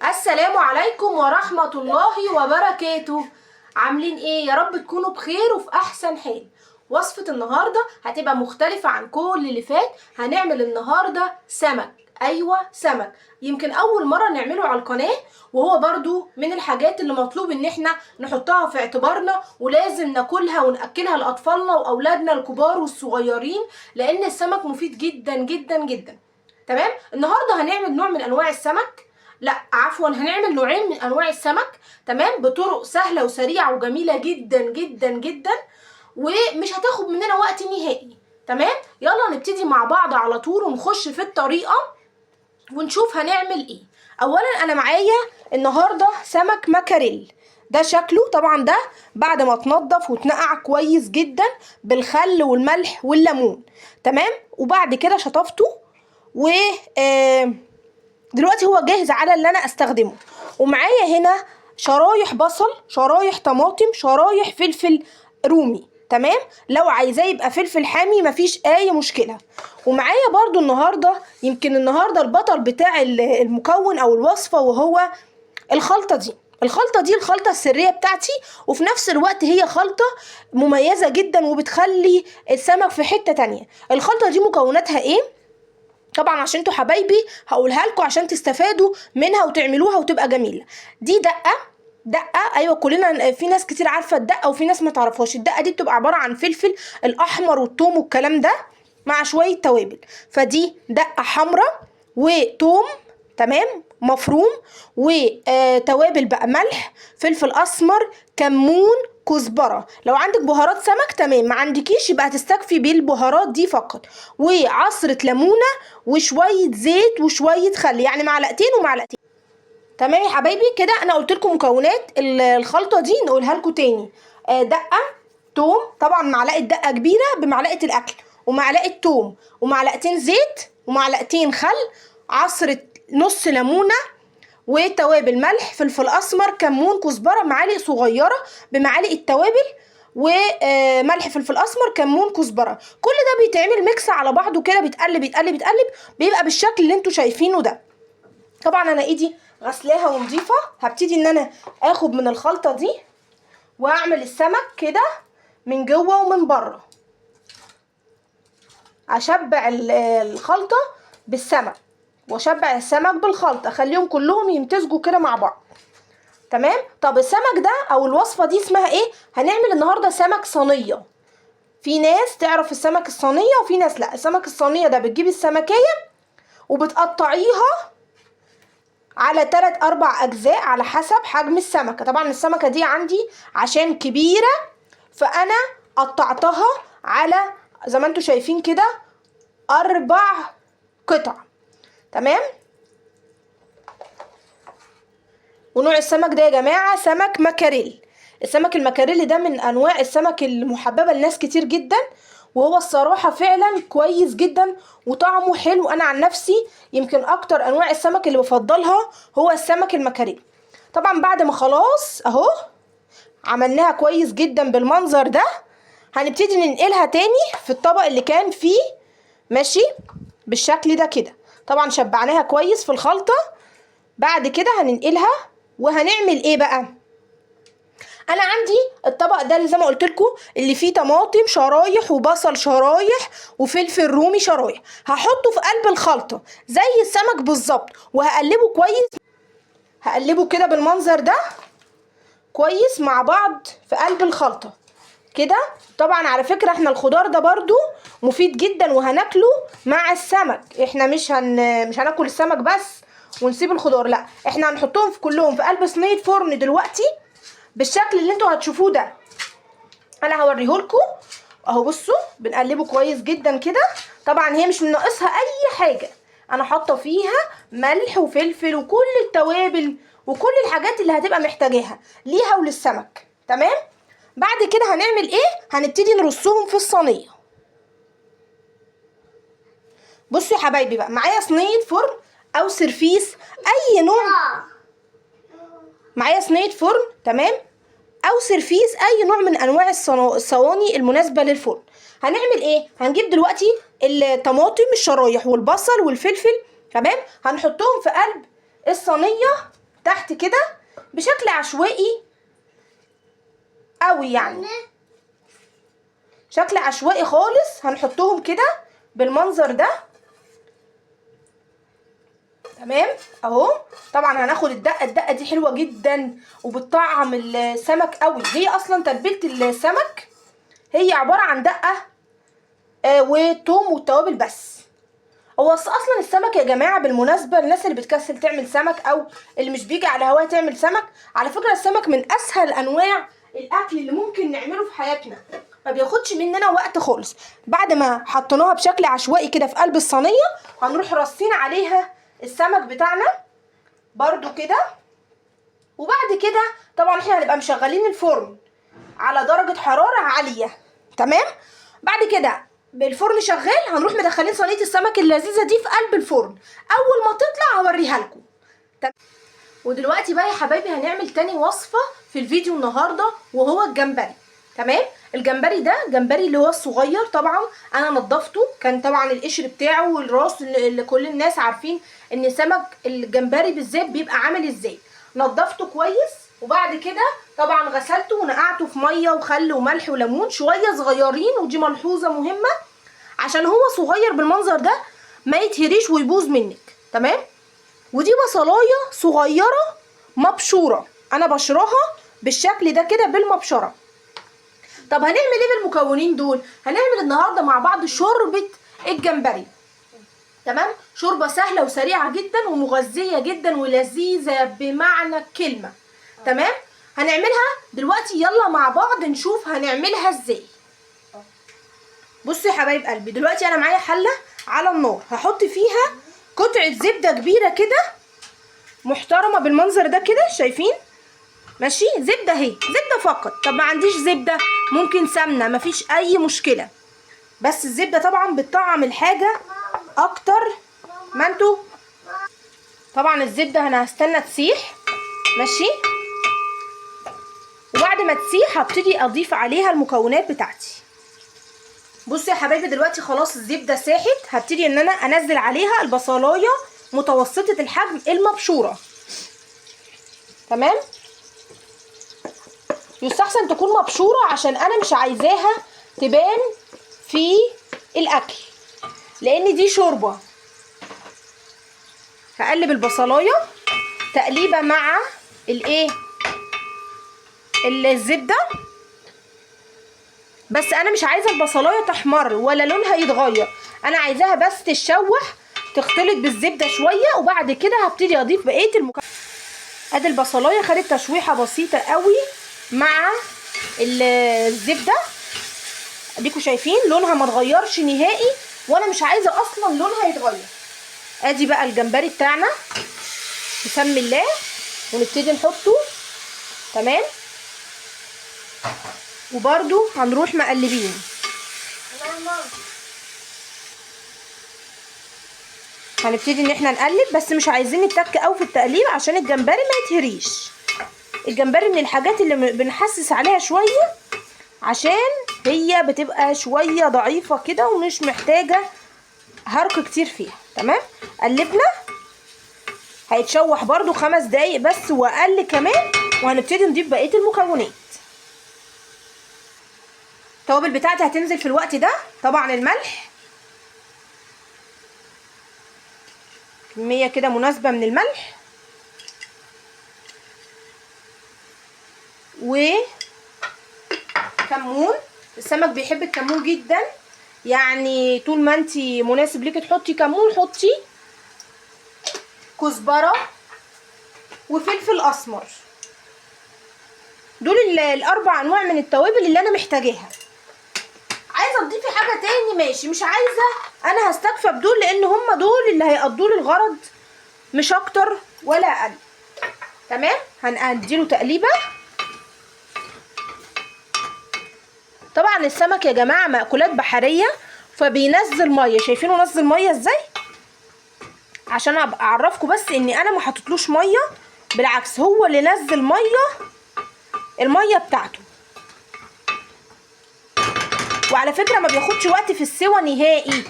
السلام عليكم ورحمة الله وبركاته. عاملين ايه؟ يا رب تكونوا بخير وفي احسن حال. وصفة النهاردة هتبقى مختلفة عن كل اللي فات. هنعمل النهاردة سمك. ايوه سمك، يمكن اول مرة نعمله على القناة، وهو برضو من الحاجات اللي مطلوب ان احنا نحطها في اعتبارنا، ولازم ناكلها ونأكلها لاطفالنا واولادنا الكبار والصغيرين، لان السمك مفيد جدا جدا جدا. تمام. النهارده هنعمل نوع من انواع السمك، لا عفوا هنعمل نوعين من انواع السمك، تمام، بطرق سهله وسريعه وجميله جدا جدا جدا، ومش هتاخد مننا وقت نهائي. تمام. يلا نبتدي مع بعض على طول ونخش في الطريقه ونشوف هنعمل ايه. اولا انا معايا النهارده سمك مكاريل. ده شكله طبعا، ده بعد ما اتنضف واتنقع كويس جدا بالخل والملح والليمون. تمام. وبعد كده شطفته و دلوقتي هو جاهز على اللي انا استخدمه. ومعايا هنا شرايح بصل، شرايح طماطم، شرايح فلفل رومي. تمام. لو عايزاه يبقى فلفل حامي مفيش اي مشكله. ومعايا برضو النهارده، يمكن النهارده البطل بتاع المكون او الوصفه، وهو الخلطه دي. الخلطه السريه بتاعتي، وفي نفس الوقت هي خلطه مميزه جدا وبتخلي السمك في حته تانية. الخلطه دي مكوناتها ايه؟ طبعا عشان انتوا حبايبي هقولها لكم عشان تستفادوا منها وتعملوها وتبقى جميله. دي دقه، ايوه كلنا، في ناس كتير عارفه الدقه وفي ناس ما تعرفهاش. الدقه دي بتبقى عباره عن فلفل الاحمر والثوم والكلام ده مع شويه توابل. فدي دقه حمراء وثوم، تمام، مفروم، وتوابل بقى ملح، فلفل اسمر، كمون، كزبره. لو عندك بهارات سمك تمام، ما عندكيش يبقى هتستكفي بالبهارات دي فقط. وعصره ليمونه وشويه زيت وشويه خل، يعني معلقتين ومعلقتين. تمام يا حبايبي. كده انا قلت لكم مكونات الخلطه دي، نقولها لكم تاني. دقه، توم، طبعا معلقه دقه كبيره بمعلقه الاكل، ومعلقه توم، ومعلقتين زيت، ومعلقتين خل، عصره نص ليمونه، وتوابل ملح، فلفل اسمر، كمون، كزبره، معالق صغيره بمعالق التوابل، وملح، فلفل اسمر، كمون، كزبره. كل ده بيتعمل ميكس على بعضه كده، بيتقلب يتقلب يتقلب، بيبقى بالشكل اللي انتوا شايفينه ده. طبعا انا ايدي غسلاها ونضيفه. هبتدي ان انا اخد من الخلطه دي واعمل السمك كده من جوه ومن بره، اشبع الخلطه بالسمك واشبع السمك بالخلطه، اخليهم كلهم يمتزجوا كده مع بعض. تمام. طب السمك ده او الوصفه دي اسمها ايه؟ هنعمل النهارده سمك صينيه. في ناس تعرف السمك الصينيه وفي ناس لا. السمك الصينيه ده بتجيبي السمكيه وبتقطعيها على 3-4 اجزاء على حسب حجم السمكه. طبعا السمكه دي عندي عشان كبيره فانا قطعتها على زي ما انتوا شايفين كده 4 قطع. تمام. ونوع السمك ده يا جماعه سمك مكاريل. السمك المكاريل ده من انواع السمك المحببه لناس كتير جدا، وهو الصراحه فعلا كويس جدا وطعمه حلو. انا عن نفسي يمكن اكتر انواع السمك اللي بفضلها هو السمك المكاريل. طبعا بعد ما خلاص اهو عملناها كويس جدا بالمنظر ده، هنبتدي ننقلها تاني في الطبق اللي كان فيه، ماشي، بالشكل ده كده. طبعا شبعناها كويس في الخلطه. بعد كده هننقلها وهنعمل ايه بقى؟ انا عندي الطبق ده اللي زي ما قلت لكم اللي فيه طماطم شرايح وبصل شرايح وفلفل رومي شرايح، هحطه في قلب الخلطه زي السمك بالظبط، وهقلبه كويس. هقلبه كده بالمنظر ده كويس مع بعض في قلب الخلطه كده. طبعا على فكره احنا الخضار ده برضو مفيد جدا وهناكله مع السمك. احنا مش هناكل السمك بس ونسيب الخضار، لا، احنا هنحطهم في كلهم في قلب صينيه فرن دلوقتي بالشكل اللي انتوا هتشوفوه ده. انا هوريهولكم اهو. بصوا بنقلبه كويس جدا كده. طبعا هي مش ناقصها اي حاجه، انا حاطه فيها ملح وفلفل وكل التوابل وكل الحاجات اللي هتبقى محتاجاها ليها وللسمك. تمام. بعد كده هنعمل ايه؟ هنبتدي نرصهم في الصينيه. بصوا يا حبايبي بقى، معايا صينيه فرن او سرفيس اي نوع، معايا صينيه فرن، تمام، او سرفيس اي نوع من انواع الصواني المناسبه للفرن. هنعمل ايه؟ هنجيب دلوقتي الطماطم الشرايح والبصل والفلفل، تمام، هنحطهم في قلب الصينيه تحت كده بشكل عشوائي قوي، يعني شكل عشوائي خالص. هنحطهم كده بالمنظر ده، تمام اهو. طبعا هناخد الدقه دي حلوه جدا وبتطعم السمك قوي. هي اصلا تتبيله السمك هي عباره عن دقه وتوم والتوابل بس. هو اصلا السمك يا جماعه بالمناسبه، الناس اللي بتكسل تعمل سمك او اللي مش بيجي على هواها تعمل سمك، على فكره السمك من اسهل انواع الاكل اللي ممكن نعمله في حياتنا، ما بياخدش مننا وقت خالص. بعد ما حطيناها بشكل عشوائي كده في قلب الصينيه، هنروح رصين عليها السمك بتاعنا برضو كده. وبعد كده طبعا احنا هنبقى مشغلين الفرن على درجه حراره عاليه، تمام. بعد كده بالفرن شغال هنروح مدخلين صينيه السمك اللذيذه دي في قلب الفرن. اول ما تطلع هوريها لكم. ودلوقتي بقى يا حبايبي هنعمل تاني وصفه في الفيديو النهارده، وهو الجمبري، تمام. الجمبري ده جمبري اللي هو الصغير، طبعا انا نضفته، كان طبعا القشر بتاعه والراس اللي كل الناس عارفين ان سمك الجمبري بالذات بيبقى عامل ازاي. نضفته كويس، وبعد كده طبعا غسلته ونقعته في ميه وخل وملح وليمون شويه صغيرين. ودي ملحوظه مهمه عشان هو صغير بالمنظر ده ما يتهريش ويبوظ منك، تمام. ودي بصلايه صغيره مبشوره، انا بشرها بالشكل ده كده بالمبشره. طب هنعمل ايه بالمكونين دول؟ هنعمل النهارده مع بعض شوربه الجمبري، تمام. شوربه سهله وسريعه جدا ومغذيه جدا ولذيذه بمعنى الكلمه، تمام. هنعملها دلوقتي، يلا مع بعض نشوف هنعملها ازاي. بصوا يا حبايب قلبي، دلوقتي انا معايا حله على النار، هحط فيها قطعه زبده كبيره كده محترمه بالمنظر ده كده، شايفين؟ ماشي، زبده اهي، زبده فقط. طب ما عنديش زبده ممكن سمنه، مفيش اي مشكله، بس الزبده طبعا بتطعم الحاجه اكتر ما انتوا. طبعا الزبده انا هستنى تسيح، ماشي. وبعد ما تسيح هبتدي اضيف عليها المكونات بتاعتي. بصوا يا حبايبي دلوقتي خلاص الزبده ساحت، هبتدي ان انا انزل عليها البصلايه متوسطه الحجم المبشوره، تمام. يستحسن تكون مبشوره عشان انا مش عايزاها تبان في الاكل، لان دي شوربه. هقلب البصلايه تقليبه مع الايه، الزبده، بس انا مش عايزه البصلايه تحمر ولا لونها يتغير، انا عايزاها بس تتشوح تختلط بالزبده شويه. وبعد كده هبتدي اضيف بقيه المكونات. ادي البصلايه خدت تشويحه بسيطه قوي مع الزبده، اديكوا شايفين لونها ما اتغيرش نهائي، وانا مش عايزه اصلا لونها يتغير. ادي بقى الجمبري بتاعنا بسم الله، ونبتدي نحطه، تمام. وبرده هنروح مقلبين. هنبتدي ان احنا نقلب، بس مش عايزين نتك قوي في التقليب عشان الجمبري ما يتهريش. الجمبري من الحاجات اللي بنحسس عليها شويه عشان هي بتبقى شويه ضعيفه كده ومش محتاجه هرق كتير فيها، تمام. قلبنا، هيتشوح برده 5 دقايق بس واقل كمان، وهنبتدي نضيف بقيه المكونات. التوابل بتاعتي هتنزل في الوقت ده، طبعا الملح كميه كده مناسبه من الملح، وكمون. السمك بيحب الكمون جدا، يعني طول ما انتي مناسب ليكي تحطي كمون حطي. كزبره وفلفل اسمر، دول الاربع انواع من التوابل اللي انا محتاجاها. عايزه تضيفي حاجه تاني ماشي، مش عايزه انا هستكفى بدول، لان هم دول اللي هيقضوا لي الغرض مش اكتر ولا اقل، تمام. هنديله تقليبه. طبعا السمك يا جماعه مأكولات بحريه فبينزل ميه، شايفينه نزل ميه ازاي؟ عشان ابقى اعرفكم بس اني انا ما حطيتلوش ميه، بالعكس هو اللي نزل ميه، الميه بتاعته. وعلى فكره ما بياخدش وقت في السوى نهائي.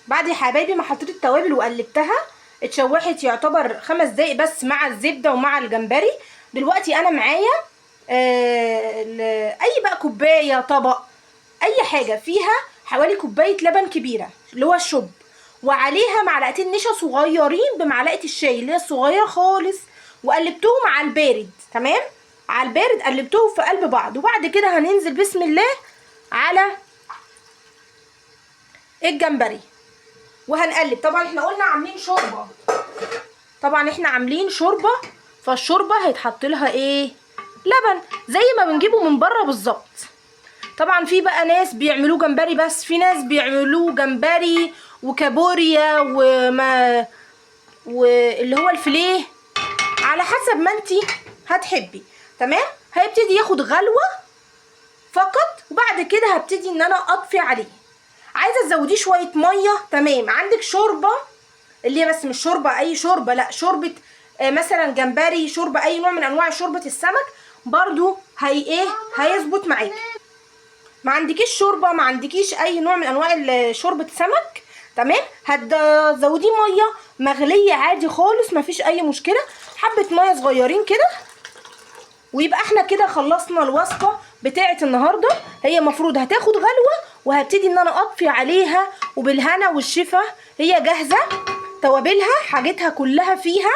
بعد يا حبايبي ما حطيت التوابل وقلبتها، اتشوحت يعتبر 5 دقايق بس مع الزبده ومع الجمبري. دلوقتي انا معايا اي بقى كوبايه، طبق، اي حاجه فيها حوالي كوبايه لبن كبيره اللي هو الشوب، وعليها معلقتين نشا صغيرين بمعلقه الشاي اللي هي الصغيره خالص، وقلبتهم على البارد. تمام، على البارد قلبتهم في قلب بعض. وبعد كده هننزل بسم الله على الجمبري وهنقلب. طبعا احنا قلنا عاملين شوربه، فالشوربه هيتحط لها ايه؟ لبن زي ما بنجيبه من بره بالظبط. طبعا في بقى ناس بيعملوه جمبري بس، في ناس بيعملوه جمبري وكابوريا واللي هو الفيليه، على حسب ما انتي هتحبي. تمام، هيبتدي ياخد غلوه فقط، وبعد كده هبتدي ان انا اطفي عليه. عايزه تزوديه شويه ميه، تمام. عندك شوربه اللي هي بس مش شوربه اي شوربه، لا، شوربه مثلا جمبري، شوربه اي نوع من انواع شوربه السمك، برضو هيظبط معاكي. ما عندكيش شوربه، ما عندكيش اي نوع من انواع شوربه سمك، تمام، هتزوديه ميه مغليه عادي خالص، مفيش اي مشكله. حبه ميه صغيرين كده، ويبقى احنا كده خلصنا الوصفه بتاعه النهارده. هي المفروض هتاخد غلوه، وهبتدي ان انا اطفي عليها، وبالهنا والشفا. هي جاهزه، توابلها حاجتها كلها فيها،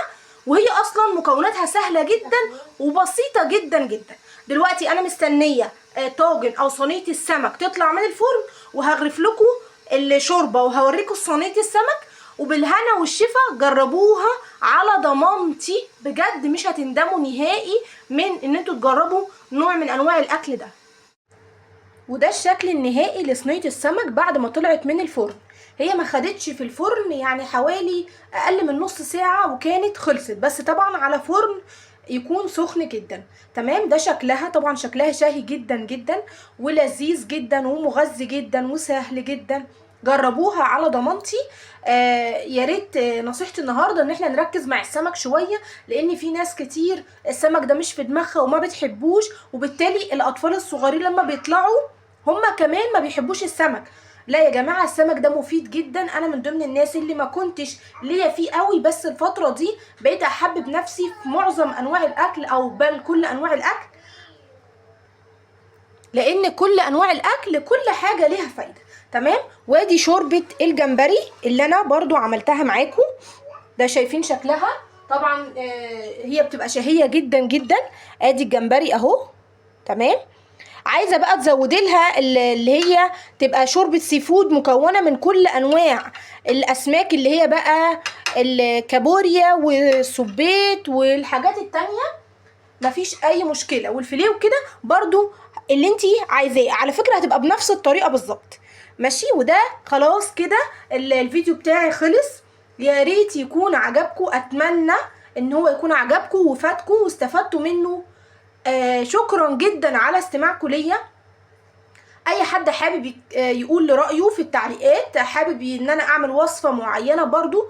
وهي اصلا مكوناتها سهله جدا وبسيطه جدا جدا. دلوقتي انا مستنيه طاجن او صينيه السمك تطلع من الفرن، وهغرف لكم الشوربه وهوريكم صينيه السمك، وبالهنا والشفا. جربوها على ضمانتي بجد، مش هتندموا نهائي من ان انتوا تجربوا نوع من انواع الاكل ده. وده الشكل النهائي لصينيه السمك بعد ما طلعت من الفرن. هي ما خدتش في الفرن يعني حوالي اقل من نص ساعه وكانت خلصت، بس طبعا على فرن يكون سخن جدا. تمام، ده شكلها. طبعا شكلها شاهي جدا جدا ولذيذ جدا ومغذي جدا وسهل جدا. جربوها على ضمانتي. يا ريت نصيحتي النهارده ان احنا نركز مع السمك شويه، لان في ناس كتير السمك ده مش في دماغها وما بتحبوش، وبالتالي الاطفال الصغيرين لما بيطلعوا هما كمان ما بيحبوش السمك. لا يا جماعه، السمك ده مفيد جدا. انا من ضمن الناس اللي ما كنتش ليا فيه قوي، بس الفتره دي بقيت احبب نفسي في معظم انواع الاكل، او بل كل انواع الاكل، لان كل انواع الاكل كل حاجه ليها فايده. تمام، وادي شوربه الجمبري اللي انا برضو عملتها معاكم. ده شايفين شكلها طبعا، هي بتبقى شهيه جدا جدا. ادي الجمبري اهو. تمام، عايزه بقى تزودي لها اللي هي تبقى شوربه سي فود مكونه من كل انواع الاسماك، اللي هي بقى الكابوريا والسبيط والحاجات التانية، مفيش اي مشكله، والفيليه وكده برضو اللي انتي عايزاه. على فكره هتبقى بنفس الطريقه بالظبط. ماشي، وده خلاص كده الفيديو بتاعي خلص. يا ريت يكون عجبكم، اتمنى ان هو يكون عجبكم وفاتكم واستفدتوا منه. شكرا جدا على استماعكم ليا. اي حد حابب يقول لي رايه في التعليقات، حابب ان انا اعمل وصفه معينه برضو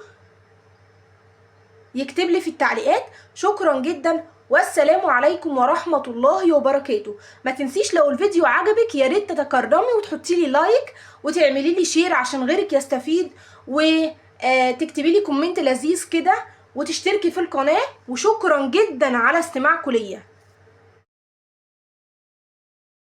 يكتب لي في التعليقات. شكرا جدا، والسلام عليكم ورحمه الله وبركاته. ما تنسيش لو الفيديو عجبك يا ريت تتكرمي وتحطي لي لايك وتعملي لي شير عشان غيرك يستفيد، وتكتبي لي كومنت لذيذ كده، وتشتركي في القناه. وشكرا جدا على استماعكم ليا.